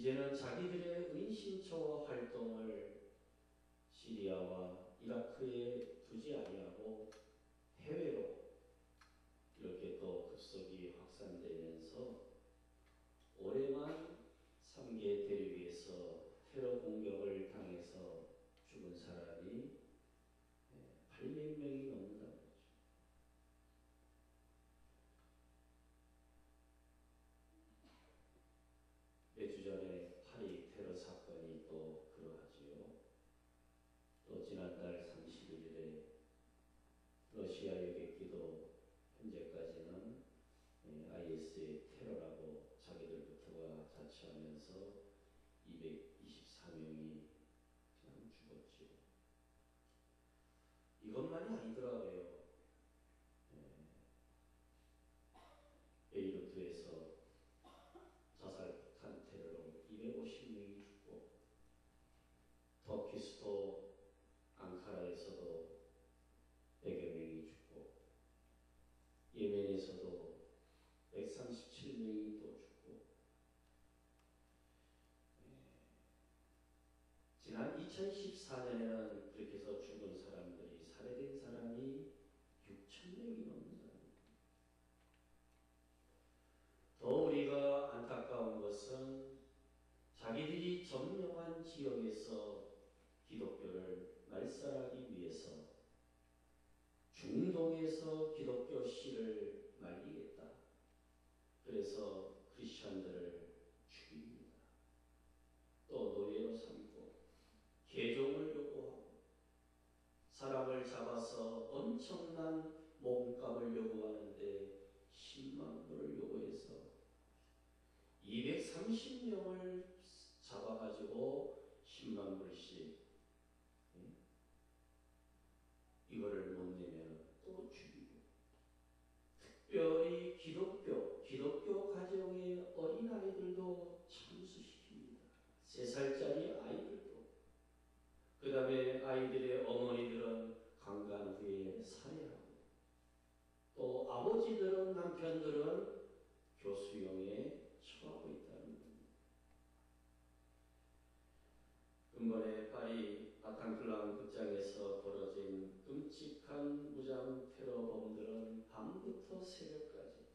이제는 자기들의 은신처 활동을 시리아와 이라크에 두지 아니하고 해외로 이렇게 또 급속히 확산되면서 올해만 3개 대륙에서 테러 공격을 당해서 죽은 사람이 800명이 넘는다고 그러죠. 몇 주 전에 파리 테러 사건이 또 그러하지요. 또 지난달 31일에 러시아 여객기도 현재까지는 IS의 테러라고 자기들부터가 자처하면서 224명이 그냥 죽었지요. 이것만이 아니더라고요. 베이루트에서 자살폭탄 테러로 250명이 죽고, 터키 수도 앙카라에서도 100여 명이 죽고, 예멘에서도 137명이 또 죽고, 지난 2014년에는 그렇게 해서 죽은 사람들이, 살해된 사람이 6,000명이 넘는다. 더 우리가 안타까운 것은 자기들이 점령한 지역에서 기독교를 말살하기 위해서 중동에서 기독교 씨를 말리겠다. 그래서 크리스천들을 죽입니다. 또 노예로 삼고 개종을 요구하고 사람을 잡아서 엄청난 몸값을 요구하는데 10만 불을 요구해서 230명을 잡아가지고 10만 불씩 이거를 못 내면 또 죽이고, 특별히 기독교 가정의 어린아이들도 참수시킵니다. 3살짜리 아이들도. 그 다음에 아이들의 어머니들은 강간 후에 살해하고, 또 아버지들은, 남편들은 교수형에 처하고 있다는 겁니다. 근본에 파리 바탕클랑 극장에서 벌어진 끔찍한 무장 테러범들은 밤부터 새벽까지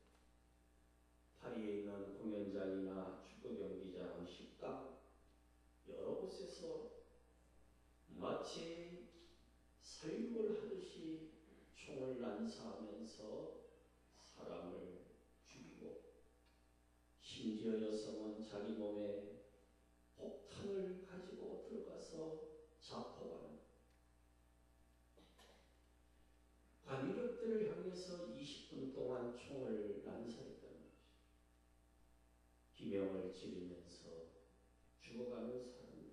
파리에 있는 공연장이나 축구 경기장, 식당 여러 곳에서 마치 사육을 하듯이 총을 난사하면서 사람을 죽이고, 심지어 여성은 자기 몸에 폭탄을 가지고 들어가서 자폭하는, 관객들을 향해서 20분 동안 총을 난사했다는 것이죠. 비명을 지르면서 죽어가는 사람들,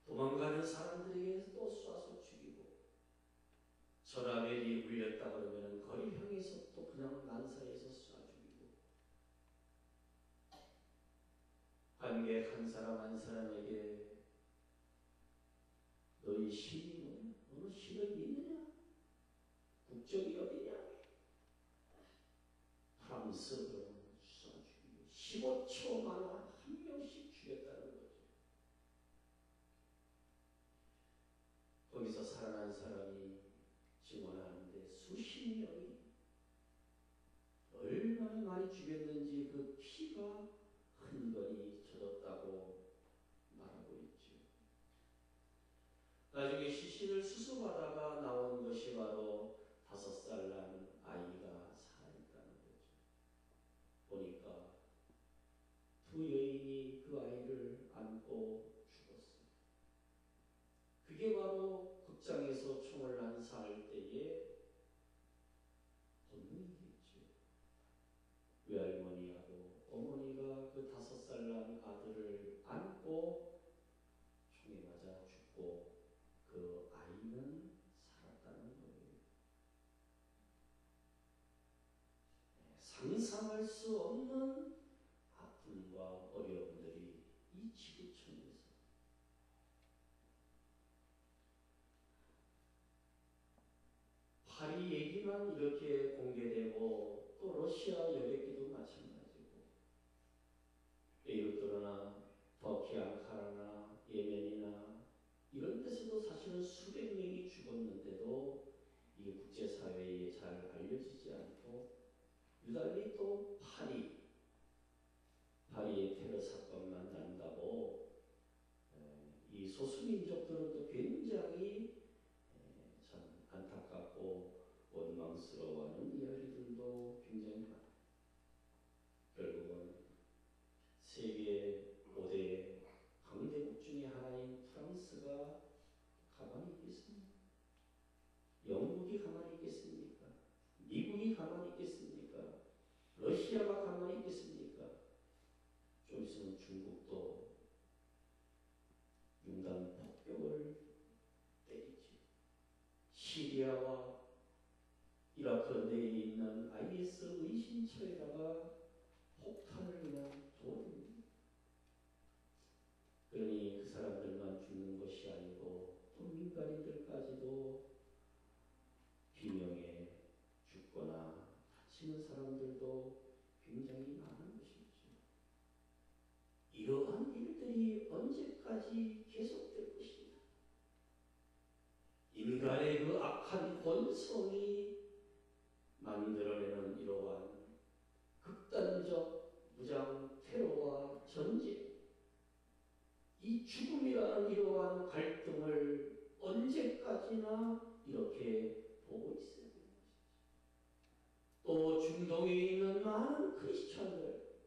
도망가는 사람들에게 또 쏴서 죽이고, 전화벨이 울렸다 그러면 거리 향해서 또 그냥 난사해서 쏴 죽이고, 관객 한 사람 한 사람에게 너희 신이 뭐냐? 너는 신이 있느냐? 국적이 어디냐? 프랑스로 쏴 죽이고 15초 만에 한 명씩 죽였다는 거죠. 거기서 살아난 사람이 증언하는데 수십 명이 얼마나 많이 죽였는지 그 피가 흔건히 젖었다고 말하고 있죠. 나중에 시신을 수습하다가 나온 것이 바로 5살 난 아이가 살아있다는 거죠. 보니까 두 여인이 그 아이를 안고 죽었어요. 그게 바로 극장에서 총을 난사할 때의 본능이겠죠. 외할머니하고 어머니가 그 5살 난 아들을 안고 총에 맞아 죽고 그 아이는 살았다는 거예요. 상상할 수 없는 아픔과 어려움들이 이 지구촌에서 파리 얘기만 이렇게 공개되고 또 러시아 여객기도 마찬가지고 베이루트는 가만히 있겠습니까? 러시아가 가만히 있겠습니까? 좀 있으면 중국도 융단 폭격을 때리죠. 시리아와 이라크 내에 있는 IS 의심처에다가 폭탄을 그냥 쏘는. 그러니 그 사람들만 죽는 것이 아니고 또 민간인들까지도 비명에 죽거나 다치는 사람들도 굉장히 많은 것이죠. 이러한 일들이 언제까지 계속될 것입니다. 인간의 그 악한 본성이 만들어내는 이러한 극단적 무장 테러와 전쟁, 이 죽음이라는 이러한 갈등을 언제까지나 이렇게 보고 있어야 되는 것이죠. 또 중동에 있는 많은 크리스천들,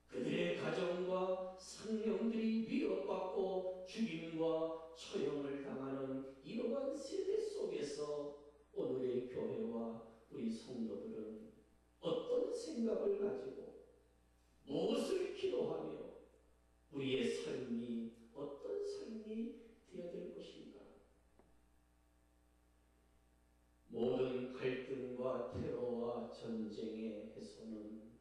그들의 가정과 생명들이 위협받고 죽임과 처형을 당하는 이러한 세대 속에서 오늘의 교회와 우리 성도들은 어떤 생각을 가지고 무엇을 기도하며 우리의 삶이 어떤 삶이 되어야 될 것인가? 모든 갈등과 테러와 전쟁의 해소는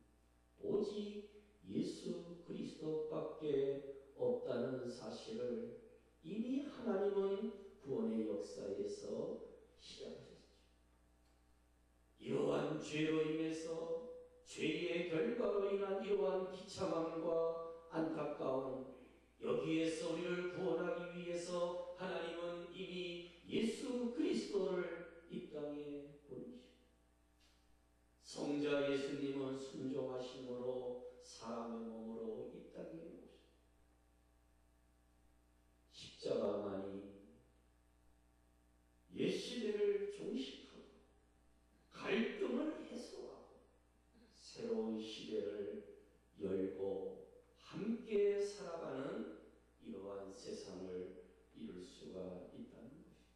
오직 예수 그리스도밖에 없다는 사실을 이미 하나님은 구원의 역사에서 시작하셨죠. 이러한 죄로 인해서 죄의 결과로 인한 이러한 비참함과 안타까움, 여기에서 우리를 구원하기 위해서 하나님은 이미 예수 그리스도를 이 땅에 보내시고, 성자 예수님은 순종하심으로 사람의 몸으로 이 땅에 오시고, 십자가만이 옛 시대를 종식하고 갈등을 해소하고 새로운 시대를 열고 함께 살아가는 이러한 세상을 이룰 수가 있다는 것이죠.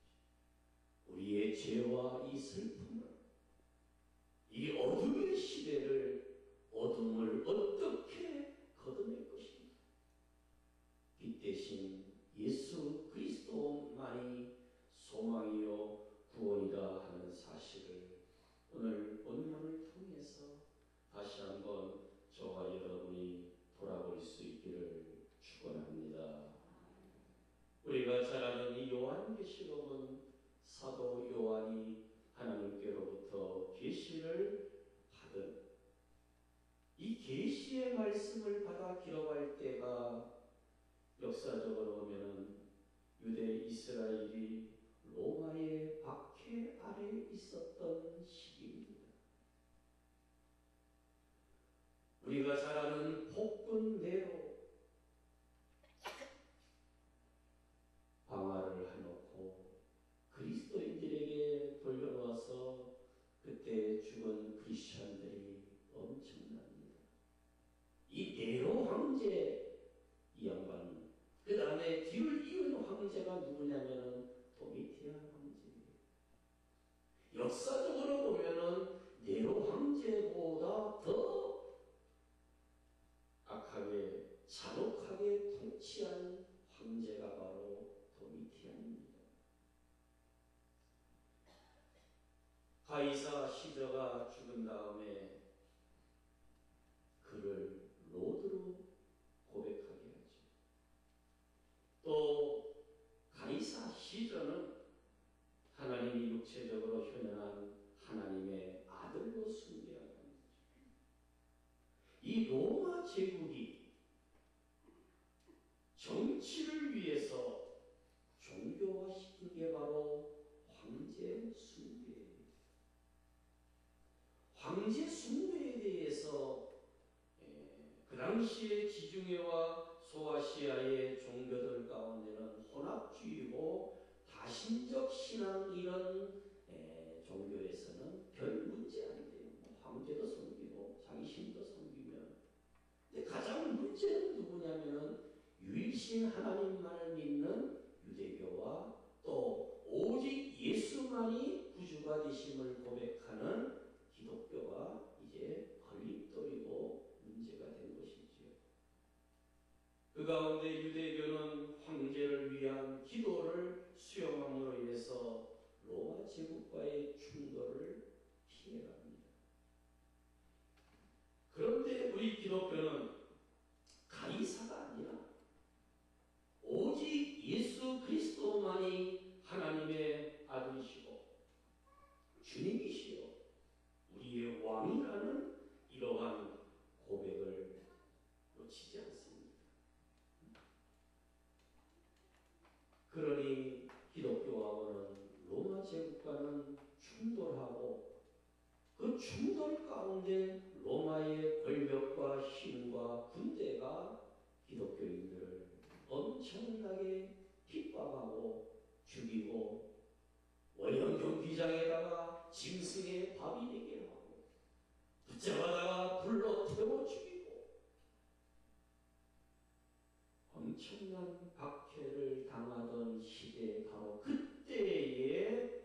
우리의 죄와 이 슬픔을, 이 어둠의 시대를, 어둠을 어떻게 걷어낼 것인가? 빛 대신 예수 그리스도만이 소망이요 구원이다 하는 사실을 오늘 본문을 통해서 다시 한번 저와 여러분이 돌아볼 수 있기를 축원합니다. 우리가 잘 아는 이 요한계시록은 사도 요한이 하나님께로부터 계시를 받은, 이 계시의 말씀을 받아 기록할 때가 역사적으로 보면은 유대 이스라엘이 로마의 박해 아래 있었던 시기입니다. 우리가 잘 아는 폭군 네로, 방화를 해놓고 그리스도인들에게 돌려놓아서 그때 죽은 크리스천들이 엄청납니다. 이 네로 황제, 이 양반, 그 다음에 뒤를 이은 황제가 누구냐면은 도미티안 황제예요. 역사적으로 보면은 네로 황제보다 더 악하게 잔혹하게 통치한 황제가 바로 도미티안입니다. 가이사 시저가 죽은 다음에 그를 로드로 고백하게 하죠. 또 가이사 시저는 하나님이 육체적으로 현현한 하나님의 아들로 숭배하게 합니다. 이 로마 제국이 정치를 위해서 종교화시킨 게 바로 황제 숭배예요. 황제 숭배에 대해서 그 당시의 지중해와 소아시아의 종교들 가운데는 혼합주의고 다신적 신앙 이런 종교에서는 별 문제 아니에요. 황제도 섬기고 자기 신도 섬기면. 근데 가장 문제는 누구냐면 유일신 하나님만을 믿는 유대교와 또 오직 예수만이 구주가 되심을 고백하는 기독교. 기독교는 가이사가 아니라 오직 예수 그리스도만이 하나님의 아들이시고 주님이시요 우리의 왕이라는 이러한 고백을 놓치지 않습니다. 그러니 기독교하고는 로마 제국과는 충돌하고 그 충돌 가운데 로마의 권력과 힘과 군대가 기독교인들을 엄청나게 핍박하고 죽이고 원형 경기장에다가 짐승의 밥이 되게 하고 붙잡아다가 불로 태워 죽이고 엄청난 박해를 당하던 시대에 바로 그때에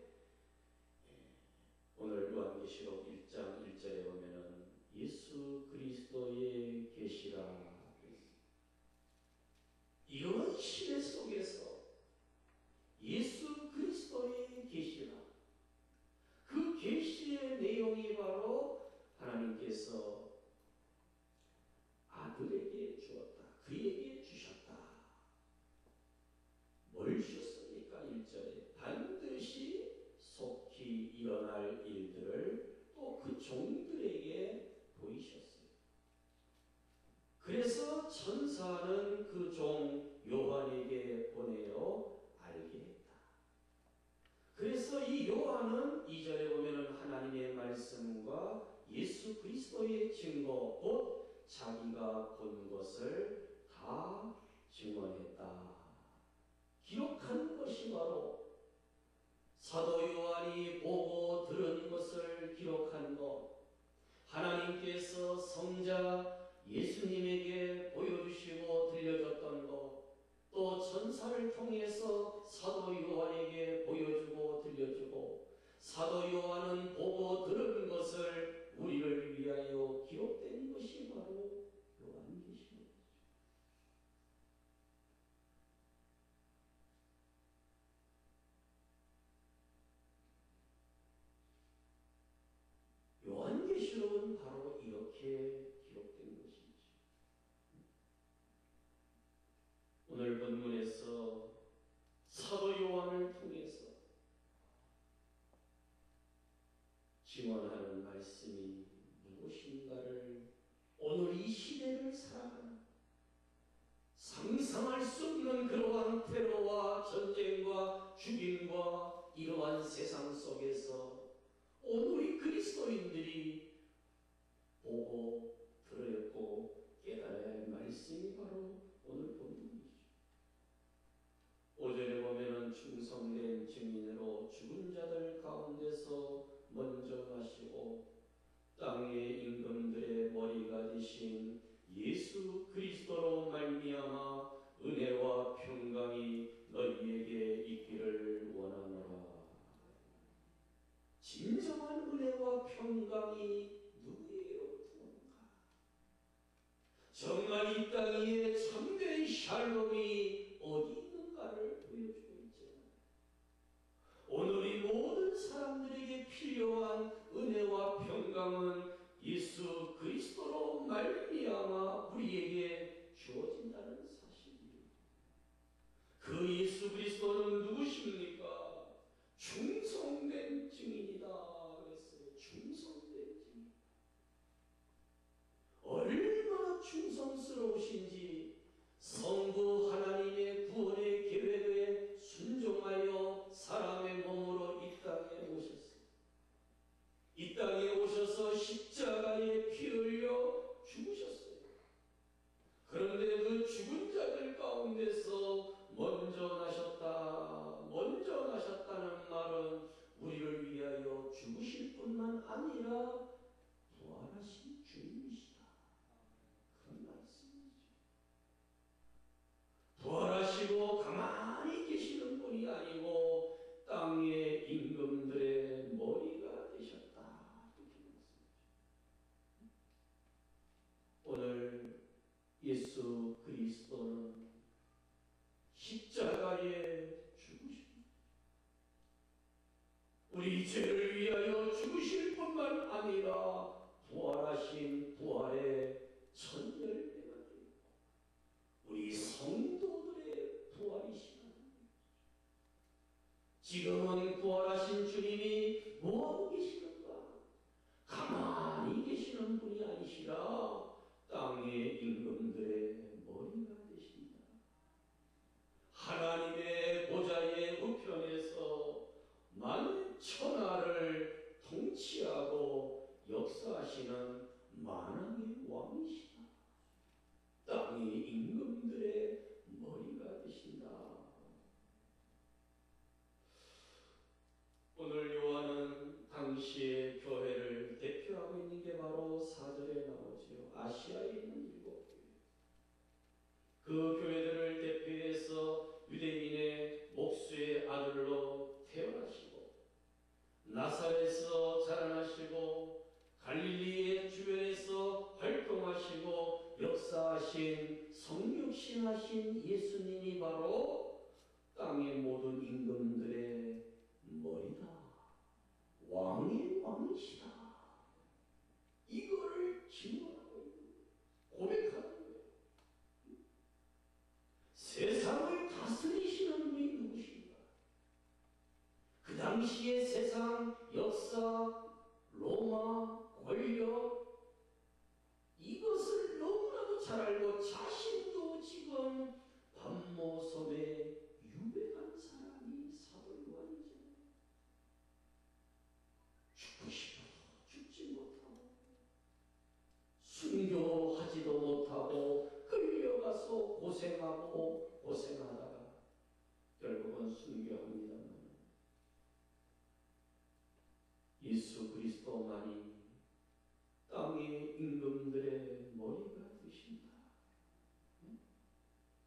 오늘 요한계시록 1장 1절에 보면은 예수 그리스도의 계시라. 이런 시대 속에서 예수 그리스도의 계시라. 그 계시의 내용이 바로 하나님께서 아들에게 주었다. 그에게 주셨다. 뭘 주셨습니까? 1절에 반드시 속히 일어날 일들을 또 그 종들에게 보이셨어요. 그래서 천사는 그 종 요한에게 보내어 알게 했다. 그래서 이 요한은 2절에 보면은 하나님의 말씀과 예수 그리스도의 증거 곧 자기가 본 것을 다 증언했다. 기록한 것이 바로 사도 요한이 보고 들은 것을 기록한 것, 하나님께서 성자 예수님에게 보여주시고 들려줬던 것, 또 천사를 통해서 사도 요한에게 보여주고 들려주고, 사도 요한은 보고 들은 것을 우리를 위하여 기록된 것이 바로 요한계시록. 요한계시록은 바로 이렇게 기록된 것이죠. 오늘 본문에서 사도 요한을 통해서 증언하는 말씀이 무엇인가를 오늘 이 시대를 살아가는 상상할 수 없는 그러한 테러와 전쟁과 죽임과 이러한 세상 속에서 오늘 이 그리스도인들이 보고 들었고 깨달아야 할 말씀이 바로 오늘 본문이죠. 5절에 보면은 충성된 증인으로 죽은 자들 가운데서 먼저 나시고 땅의 임금들의 머리가 되신 예수 그리스도로 말미암아 은혜와 평강이 너희에게 있기를 원하노라. 진정한 은혜와 평강이 누구에게로부터 오는가? 정말 이 땅 위에 참된 샬롬이 어디 있는가를 보여주고 있잖아요. 오늘 이 모든 사람들에게 필요한 은혜와 평강은 예수 그리스도로 말미암아 우리에게 주어진다는 사실이에요. 그 예수 그리스도는 누구십니까? 충성된 증인이다 그랬어요. 충성된 증인. 얼마나 충성스러우신지 성부 하나님의 구원의 계획에 순종하여 사람의 몸으로 이 땅에 오셨어요. 이 땅에 오셔서 십자가에 피 흘려 죽으셨어요. 그런데 그 죽은 자들 가운데서 먼저 나셨다. 먼저 나셨다는 말은 우리를 위하여 죽으실 뿐만 아니라 부활하신 주님이시다. 그런 말씀이죠. 부활하시고 가만히 계시는 분이 아니고 땅의 임금들의 머리가 되셨다. 이렇게 말씀이죠. 오늘 예수 그리스도는 십자가에 죽으십니다. 우리 죄를 위하여 죽으실 뿐만 아니라 역사하시는 만왕의 왕이시다. 땅의 임금들의 머리가 되신다. 오늘 요한은 당시의 교회를 대표하고 있는 게 바로 4절에 나오죠. 아시아에 있는 7교회. 그 교회들을 대표해서 유대인의 목수의 아들로 태어나시고 나사렛에서 자라나시고 갈릴리의 주변에서 활동하시고 역사하신 성육신하신 예수님이 바로 땅의 모든 임금들의 머리다. 왕의 왕이시다. 이거를 증언하고 있는 거예요. 고백하는 거예요. 세상을 다스리시는 분이 누구신가? 그 당시의 세상, 역사, 로마, 권력, 이것을 너무나도 잘 알고 자신도 지금 반모섬에 유배한 사람이 사도 요한이잖아요. 죽고 싶어도 죽지 못하고 순교하지도 못하고 끌려가서 고생하고 고생하다가 결국은 순교합니다만 예수 그리스도만이 땅의 임금들의 머리가 되신다.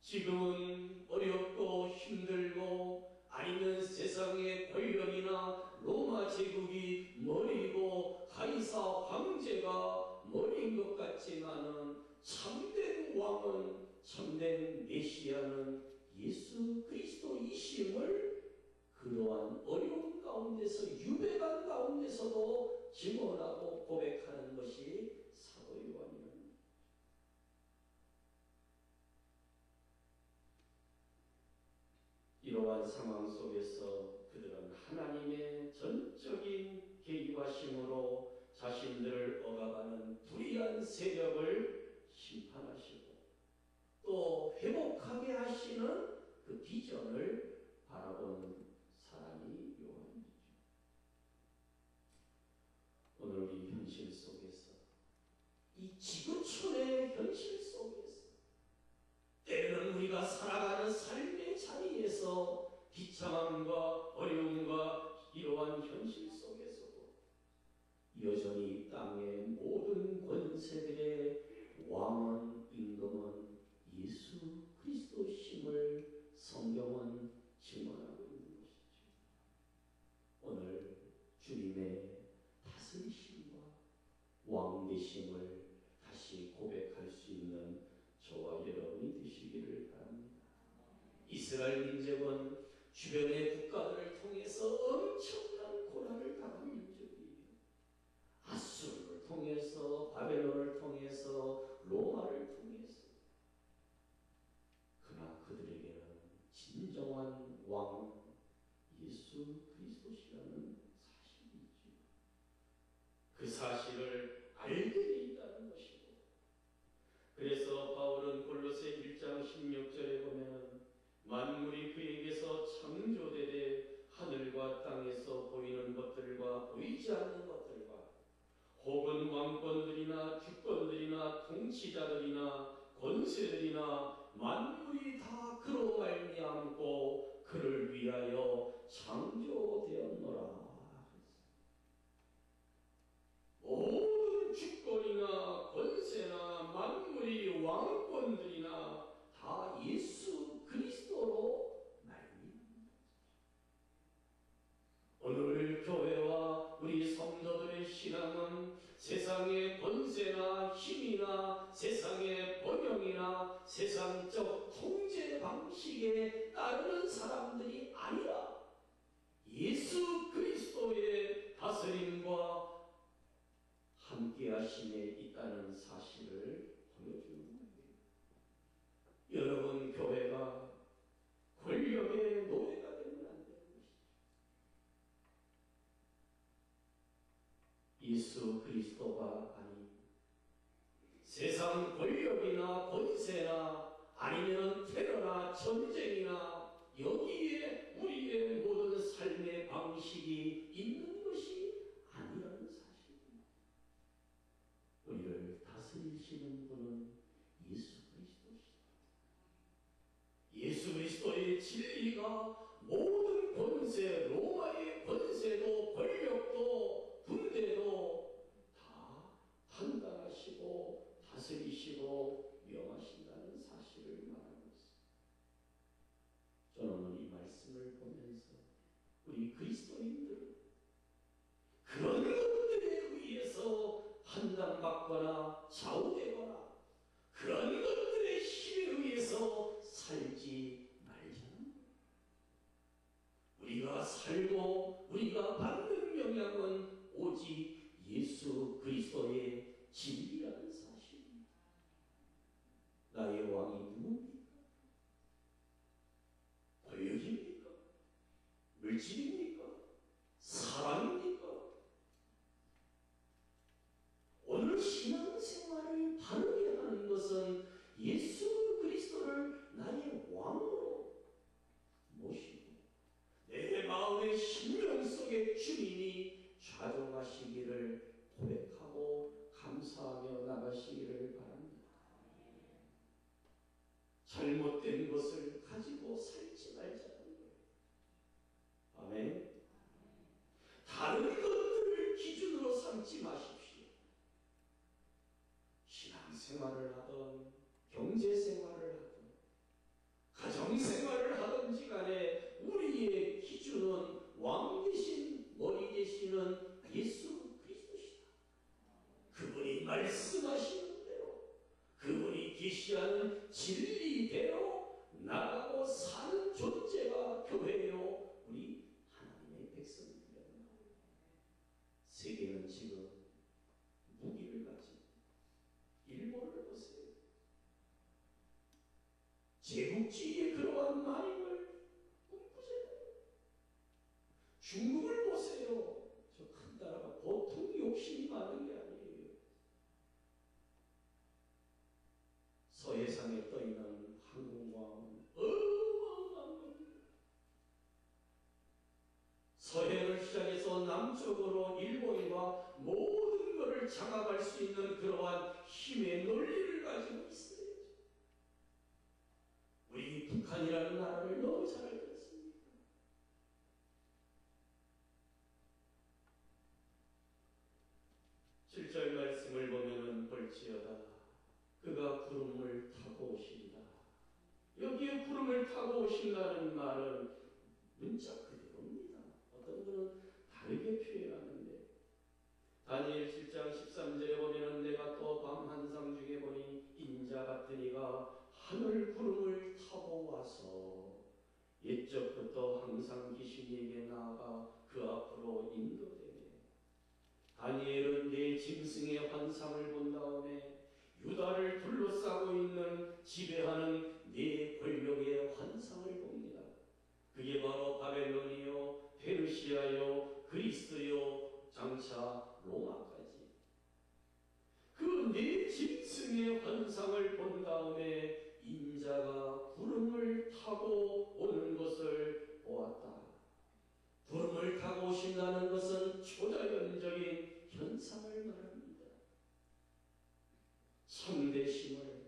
지금은 어렵고 힘들고 아니면 세상의 권력이나 로마 제국이 머리고 가이사 황제가 머리인 것 같지만은 참된 왕은, 참된 메시아는 예수 그리스도이심을 그러한 어려운 가운데서 유배간 가운데서도 증언하고 고백하는 것이 사도 요한이랍니다. 이러한 상황 속에서 그들은 하나님의 전적인 계기하심으로 자신들을 억압하는 불의한 세력을 심판하시고 또 회복하게 하시는 그 비전을 바라보는 사람이 요한이죠. 오늘 우리 현실 속에서 이 지구촌의 현실 속에서 때로는 우리가 살아가는 삶의 자리에서 비참함과 어려움과 이러한 현실 속에서도 여전히 땅의 모든 권세들의 왕은, 임금은 예수 그리스도심을 성경은 증언하고 있는 것이죠. 오늘 주님의 다스리심과 왕되심을 다시 고백할 수 있는 저와 여러분이 되시기를 바랍니다. 이스라엘 민족은 주변의 국가들을 통해서 엄청난 고난을 당한 민족이에요. 아수르를 통해서, 바벨론을 통해서, 로마를 통해서. 그러나 그들에게는 진정한 왕 예수 그리스도시라는 사실이 있죠. 그 사실을 알게 돼 있다는 것이고, 그래서 바울은 골로새 1장 16절에 보면 만물이 그에게서 창조되되 하늘과 땅에서 보이는 것들과 보이지 않는 것들과 혹은 왕권들이나 주권들이나 통치자들이나 권세들이나 만물이 다 그로 말미암고 그를 위하여 창조되었노라. 모든 주권이나 권세나 만물이 왕권들이나 다 예수 그리스도로 말미암는 오늘 교회와 우리 성도들의 신앙은 세상의 권세나 힘이나 세상의 번영이나 세상적 통제 방식에 따르는 사람들이 아니라 예수 그리스도의 다스림과 함께 하심에 있다는 사실을 보여주는 거예요. 여러분, 교회가 권력의 노예가 되면 안 되는 것이죠. 예수 그리스도가 아닌 세상 권력이나 권세나 아니면 테러나 전쟁이나 여기에 우리의 모든 삶의 방식이 있는 것이 아니라는 사실입니다. 하시는 분은 예수 그리스도시다. 예수 그리스도의 진리가 모든 권세, 로마의 권세도 권력도 군대도 다 판단하시고 다스리시고 명하신다는 사실을 말하고 있습니다. 저는 오늘 이 말씀을 보면서 우리 그리스도인들은 그런 것들에 의해서 판단받거나 좌우되거나 그런 것들의 힘에 의해서 살지 말자는 거예요. 우리가 살고 우리가 받는 영향은 오직 예수 그리스도의 진리라는 사실입니다. 나의 왕이 누굽니까? 권력입니까? 물질입니까? 사랑입니까? 오늘 신앙생활을 바르게 하는 것은 예수 그리스도를 나의 왕으로 모시고 내 마음의 심령 속의 주님이 좌정하시기를 고백하고 감사하며 나가시기를 바랍니다. 잘못된 것을 가지고 살지 말자는 거예요. 아멘. 다른 것들을 기준으로 삼지 마십시오. 신앙생활을 하든 경제생활을 하든 가정생활을 하든지 간에 우리의 기준은 왕 대신 머리 되시는 예수 그리스도시다. 그분이 말씀하시는 대로 그분이 계시하는 진리대로 나가고 사는 존재가 교회요 우리 하나님의 백성들이라는 거예요. 세계는 지금 무기를 가지고 일본을 보세요. 제국주의의 그러한 마음을 꿈꾸잖아요. 중국을 보세요. 저 큰 나라가 보통 욕심이 많은 게 아니에요. 서해상에 떠있는 항공모함은 어마어마한 겁니다. 서해를 시작해서 남쪽으로 일본과 모든 것을 장악할 수 있는 그러한 힘의 논리를 가지고 있어요. 우리 북한이라는 나라를 너무 잘 알고 있습니다. 칠절 말씀을 보면은 볼지어다 그가 구름을 타고 오시리라. 여기에 구름을 타고 오신다는 말은 문자 그대로입니다. 어떤 분은 다르게 표현하는데 다니엘 7장 13절에 보면 내가 또 밤 한상 중에 보니 인자 같은 이가 하늘 구름을 타고 와서 옛적부터 항상 계신 이에게 나아가 그 앞으로 인도되네. 다니엘은 내 짐승의 환상을 본 다음에 유다를 둘러싸고 있는 지배하는 네 권력의 환상을 봅니다. 그게 바로 바벨론이요 페르시아요 그리스요 장차 로마까지 그 네 짐승의 환상을 본 다음에 인자가 구름을 타고 오는 것을 보았다. 구름을 타고 오신다는 것은 초자연적인 현상을 말합니다. 참되심을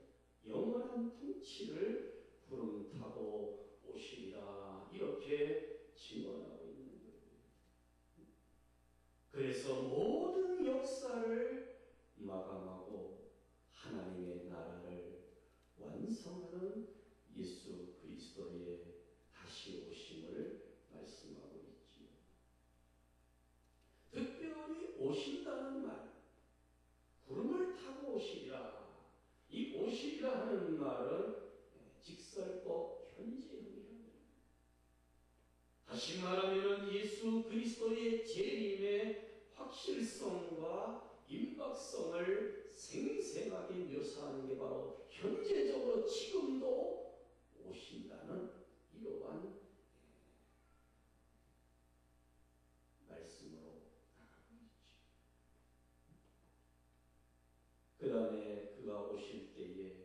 영원한 통치를 구름 타고 오시리라 이렇게 증언하고 있는 거예요. 그래서 모든 역사를 마감하고 하나님의 나라를 완성하는 예수 그리스도의 다시 오심을 말씀하고 있지요. 특별히 오신다는 말, 구름을 타고 오시리라. 이 오시리라 하는 말은 직설법 현재형이랍니다. 다시 말하면 예수 그리스도의 재림의 확실성과 임박성을 생생하게 묘사하는 게 바로 현재적으로 지금도 오신다는 이러한 말씀으로 나가고 있죠. 그 다음에 그가 오실 때에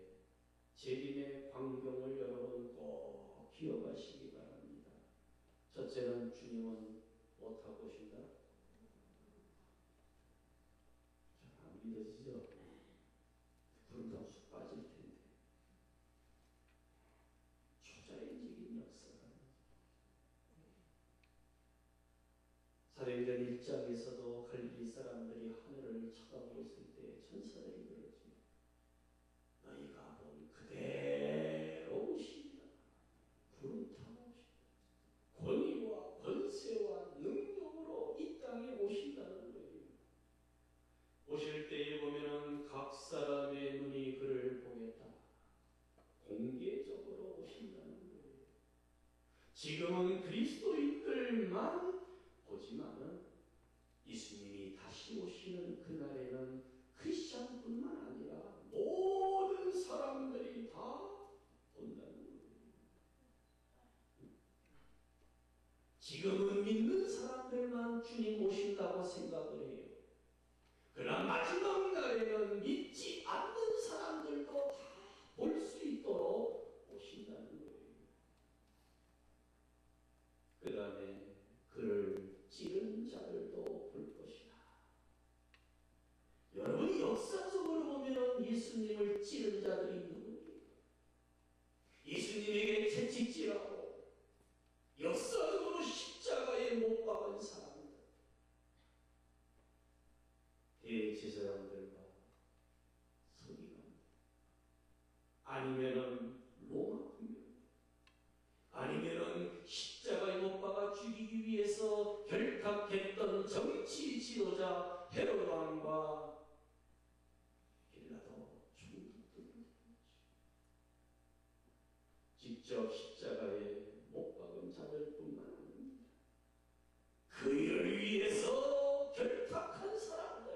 재림의 광경을 여러분 꼭 기억하시기 바랍니다. 첫째는 주님은 뭐 타고 오신다? 잘 안 믿어지죠? 10절에 보면은 각 사람의 눈이 그를 보겠다. 공개적으로 오신다는 거예요. 지금은 그리스도인들만 보지만은 예수님이 다시 오시는 그날에는 크리스찬뿐만 아니라 모든 사람들이 다 본다는 거예요. 지금은 믿는 사람들만 주님 오신다고 생각을 해요. 그러나 마지막 날에는 믿지 않는 사람들도 다 볼 수 있도록 오신다는 거예요. 그 다음에 그를 찌른 자들도 볼 것이다. 여러분, 역사적으로 보면 예수님을 찌른 자들이 누구입니까? 예수님에게 채찍질하고 역사적으로 십자가에 못 박은 사람들, 대제사장들과 서기관, 아니면은 로마 군병, 아니면은 십자가에 못 박아 죽이기 위해서 결탁했던 정치 지도자 헤롯 왕과 빌라도 총독들, 직접 십자가에 못 박은 자들뿐만 아닙니다. 그 일을 위해서 결탁한 사람들,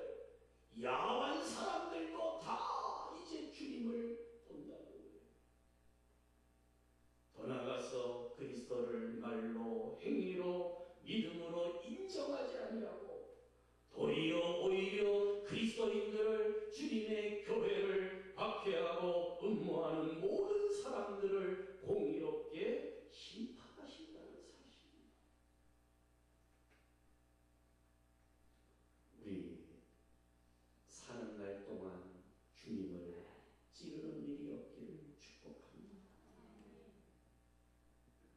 야한 사람들도 다 이제 주님을 본다는 거예요. 더 나아가서 그리스도를 말로 행위로 믿음으로 인정하지 아니하고 오히려 그리스도인들을, 주님의 교회를 박해하고 음모하는 모든 사람들을 공의롭게 심판하신다는 사실입니다. 우리 사는 날 동안 주님을 찌르는 일이 없기를 축복합니다.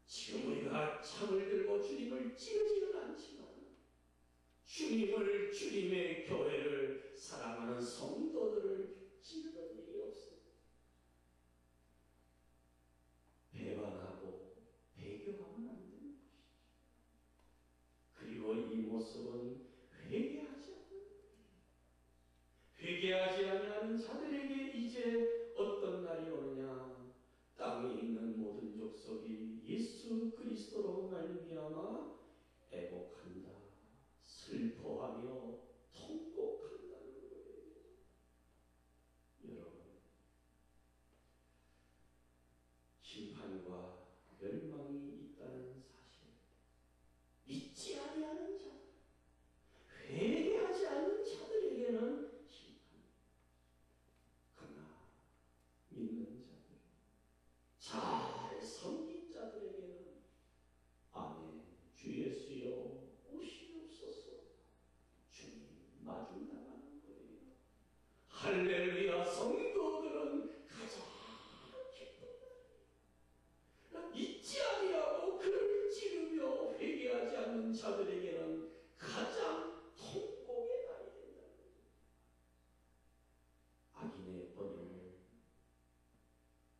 지금 우리가 창을 들고 주님을 찌르지는 않지만 주님을, 주님의 교회를 사랑하는 성도들을 찌르는 일이 없어요. 배반하고 배교하면 안 되는 것이죠. 그리고 이 모습은 회개하지 아니하는 자들에게 이제 어떤 날이 오느냐? 땅에 있는 모든 족속이 예수 그리스도로 말미암아 애곡한다, 슬퍼하며 통곡한다는 거예요. 여러분, 심판과 멸망이 있다는 사실, 믿지 아니하는 자들, 회개하지 않는 자들에게는 심판, 그러나 믿는 자들, 잘 섬긴 자들에게는 아멘, 주 예수여 오시옵소서, 주님 마중 나가는 거예요. 할렐루야. 성도들은 가장 기쁜 날이에요. 잊지 아니하고 그를 찌르며 회개하지 않는 자들에게는 가장 통곡의 날이 된다. 악인의 번영을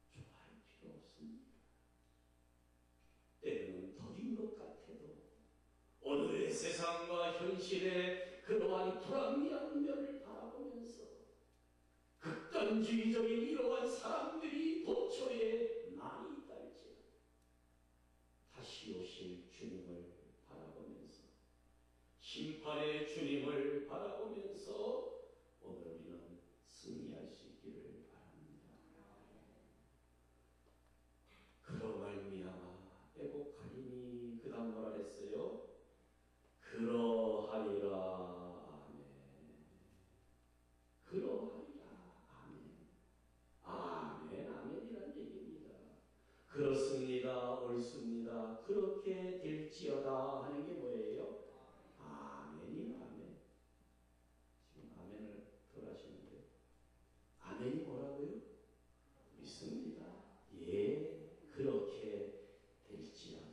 좋아할 필요 없습니다. 때로는 더딘 것 같아도 오늘의 세상과 현실의 그러한 불합리한 면을 바라보면서 극단주의적인 이러한 사람들이 도처에 많이 있다 할지라도 다시 오실 주님을 바라보면서, 심판의 주님을 바라보면서 오늘 우리는 승리할 수 있기를 바랍니다. 그로 말미암아 애곡하리니, 그 다음 뭐라 그랬어요? 그러하리라. 아멘. 그러하리라. 아멘. 아멘. 아멘이란 얘기입니다. 그렇습니다. 옳습니다. 그렇게 될지어다 하는 게 뭐예요? 아멘이요. 아멘. 지금 아멘을 덜 하시는데, 아멘이 뭐라고요? 믿습니다. 예, 그렇게 될지어다.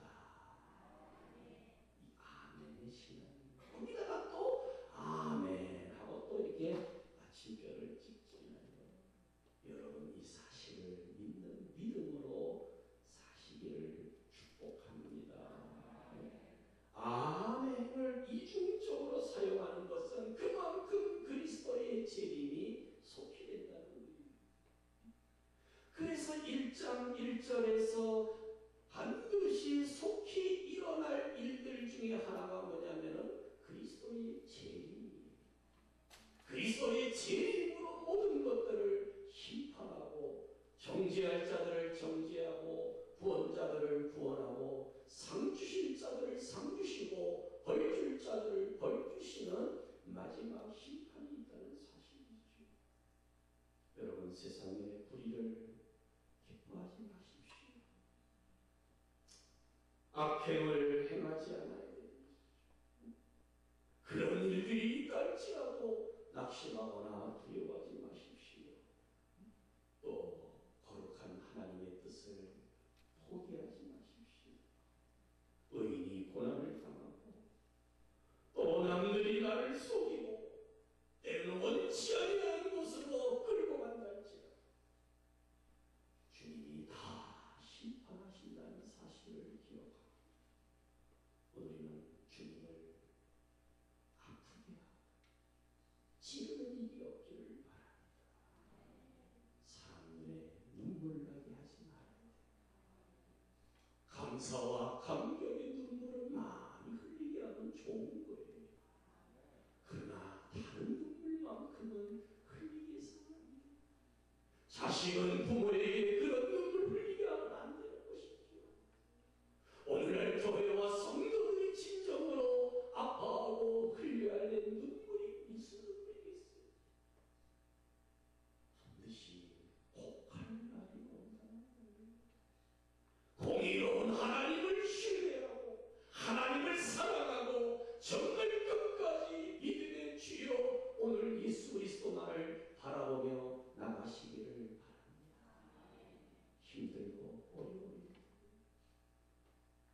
이 아멘의 신앙입니다. 거기다가 또 아멘 하고 또 이렇게 마침표를 찍 1절에서 반드시 속히 일어날 일들 중에 하나가 뭐냐면은 그리스도의 재림이에요. 그리스도의 재림으로 모든 것들을 심판하고 정죄할 자들을 정죄하고 구원자들을 구원하고 상 주실 자들을 상 주시고 벌 줄 자들을 벌 주시는 마지막 심판이 있다는 사실이죠. 여러분, 세상의 불의를 기뻐하지 마십시오. 악행을 행하지 않아야 됩니다. 그런 일들이 있다 할지라도 낙심하거나 두려워하지 마십시오. 또 거룩한 하나님의 뜻을 포기하지 마십시오. 의인이 고난을 당하고 또 남들이 나를 속이고 때로는 원치 아니하는 곳으로 끌고 간다 할지라도 주님이 다 심판하신다는 사실을 기억하고 우리는 주님을 아프게 하고 찌르는 일이 없기를 바랍니다. 사람 눈에 눈물 나게 하지 말아야 돼요. 감사와 감격의 눈물을 많이 흘리게 하면 좋은 거예요. 그러나 다른 눈물만큼은 흘리기 상합니다. 자식은 부모에게 그런 눈물 흘리게 하면 안 되는 것이죠. 오늘날 교회와 성도들이 진정으로 아파하고 흘려야 할 눈물이 무슨 눈물이겠어요? 반드시 혹할 날이 온다는 거예요. 공의로운 하나님을 신뢰하고 하나님을 사랑하고 정말 끝까지 믿음의 주여 오늘 예수 그리스도만을 바라보며 나가시기를 바랍니다. 힘들고 어려워요.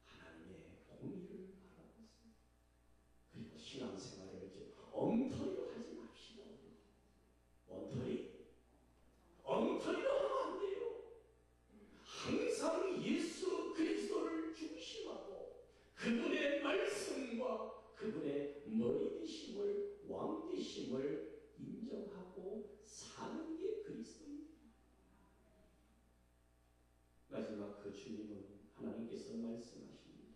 하나님의 공의를 바라보세요. 그리고 신앙생활을 엉터리로 하지 맙시다. 엉터리로 하면 안 돼요. 항상 예수 그리스도를 중심하고 그분의 말씀과 그분의 머리 되심을 왕 되심을 인정하고 사는 게 그리스도입니다. 마지막 그 주님은 하나님께서 말씀하십니다.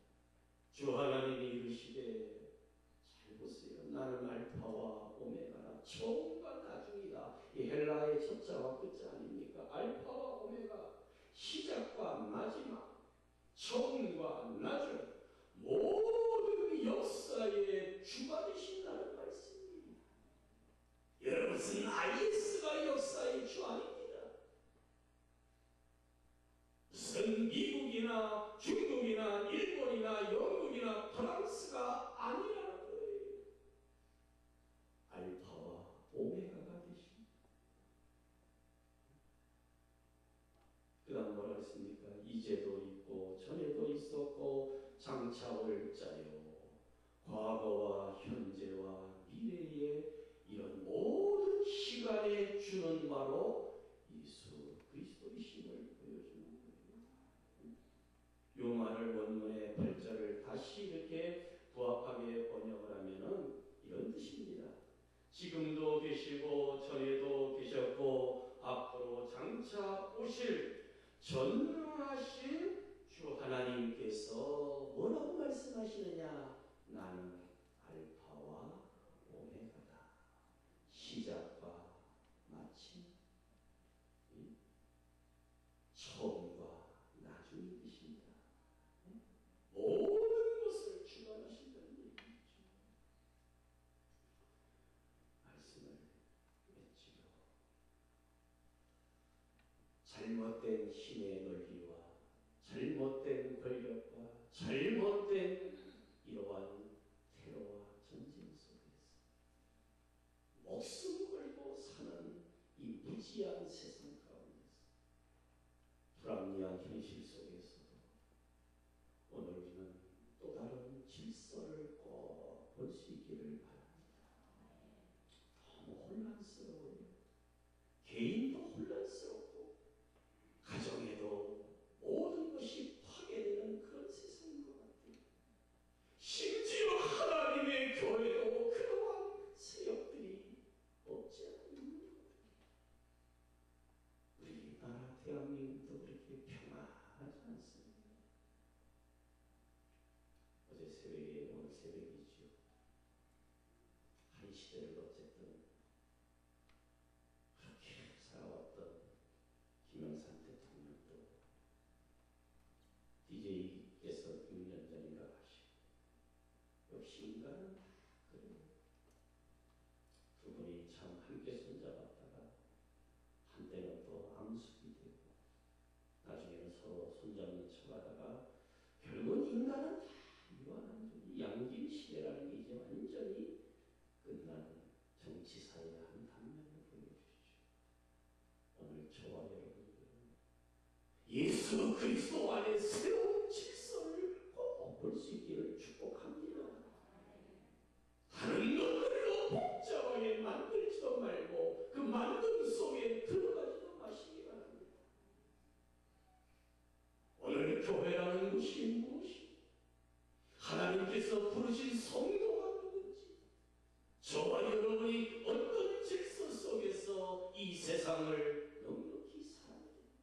주 하나님이 이르시되 잘 보세요. 나는 알파와 오메가라 처음과 나중이다. 이 헬라의 첫자와 끝자 아닙니까? 알파와 오메가 시작과 마지막 처음과 나중 모든 역사의 주가 되신다는 말씀입니다. 여러분, 무슨 IS가 역사의 주 아닙니다. 무슨 미국이나 중국이나 일본이나 영국이나 프랑스가 아니라는 거예요. 알파와 오메가가 되십니다. 그 다음 뭐라 했습니까? 이제도 있고 전에도 있었고 장차 올 자요. 과거와 현재와 미래의 이런 모든 시간에 주는 바로 예수 그리스도이심을 보여주는 거예요. 요 말을 원문의 8절을 다시 이렇게 부합하게 번역을 하면은 이런 뜻입니다. 지금도 계시고 전에도 계셨고 앞으로 장차 오실 전능하신 주 하나님께서 뭐라고 말씀하시느냐? 나는 알파와 오메가다. 시작과 마침, 처음과 나중이 되신다. 모든 것을 주관하신다는 얘기죠. 말씀을 맺지요. 잘못된 힘의 논리와 잘못된 권력과 잘못된 이러한 테러와 전쟁 속에서 목숨 걸고 사는 이 무지한 세상 가운데서 불합리한 현실 속에서도 오늘 우리는 또 다른 질서를 꼭 볼 수 있기를 바랍니다. 너무 혼란스러워요. 개인도 혼란스럽고 가정에도 모든 것이 파괴되는 그런 세상인 것 같아요. 심지어 하나님의 교회도 그러한 세력들이 없지 않아 있는 것 같아요. 젊은 인간은 다 완전히 양심 시대라는 게 이제 완전히 끝나는 정치사회의 한 단면을 보여주시죠. 오늘 저와 여러분들은 예수 그리스도 안에 새로운 질서를 꼭 볼 수 있기를 축복합니다. 다른 것들로 복잡하게 만들지도 말고 그 만듦 속에 들어가지도 마시기 바랍니다. 오늘 교회라는 것이 무엇이? 하나님께서 부르신 성도가 누군지, 저와 여러분이 어떤 질서 속에서 이 세상을 넉넉히 살아야 되는지,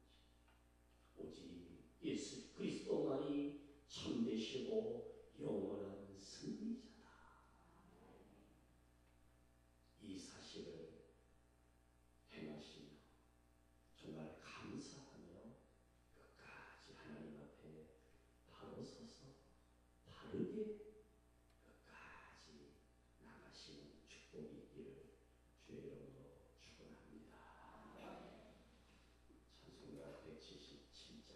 오직 예수 그리스도만이 참되시고 영원한 승리자다. 이 사실을 행하시며 정말 감사하며 끝까지 하나님 앞에 바로 서서 바르게 끝까지 나가시는 축복이 있기를 주의 이름으로 축원합니다. 찬송가 177절.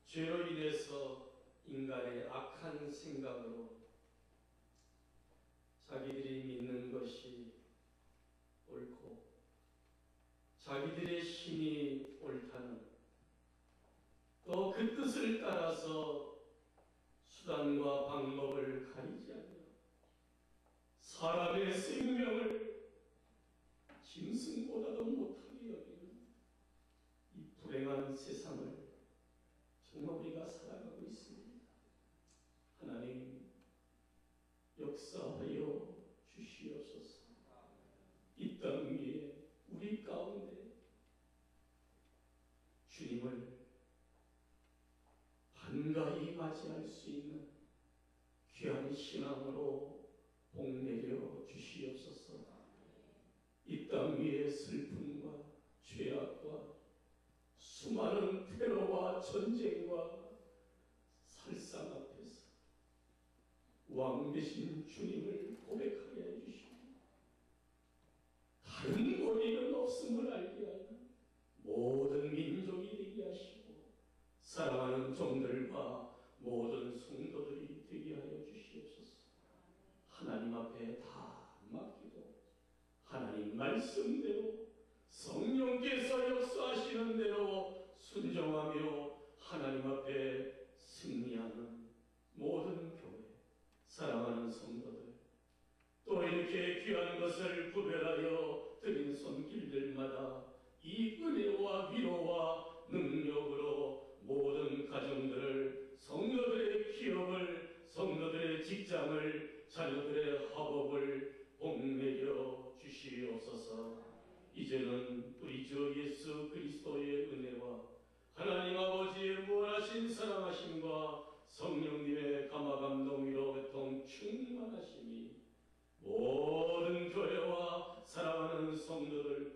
죄로 인해서 인간의 악한 생각으로 자기들이 믿는 것이 옳고 자기들의 신이 옳다는 또 그 뜻을 따라서 수단과 방법을 가리지 않으며 사람의 생명을 짐승보다도 못하게 여기는 이 불행한 세상을 정말 우리가 살아가고 있습니다. 하나님 역사하여 주시옵소서. 이 땅 위에 우리 가운데 주님을 반가이 맞이할 수 있는 귀한 신앙으로 복내려 주시옵소서. 이 땅 위의 슬픔과 죄악과 수많은 테러와 전쟁과 살상 앞에서 왕 되신 주님을 고백하게 해주시고 다른 고리는 없음을 알게 하여 모든 민족이 되게 하시고 사랑하는 종들과 모든 성도들이 되게 하여 주시옵소서. 하나님 앞에 다 맡기고 하나님 말씀대로 성령께서 역사하시는 대로 순종하며 하나님 앞에 승리하는 모든 교회, 사랑하는 성도들, 또 이렇게 귀한 것을 구별하여 드린 손길들마다 이 은혜와 위로와 능력으로 모든 가정들을, 성도들의 기업을, 성도들의 직장을, 자녀들의 학업을 복내려 주시옵소서. 이제는 우리 주 예수 그리스도의 은혜와 하나님 아버지의 무한하신 사랑하심과 성령님의 감화감동 위로 교통 충만하심이 모든 교회와 사랑하는 성도들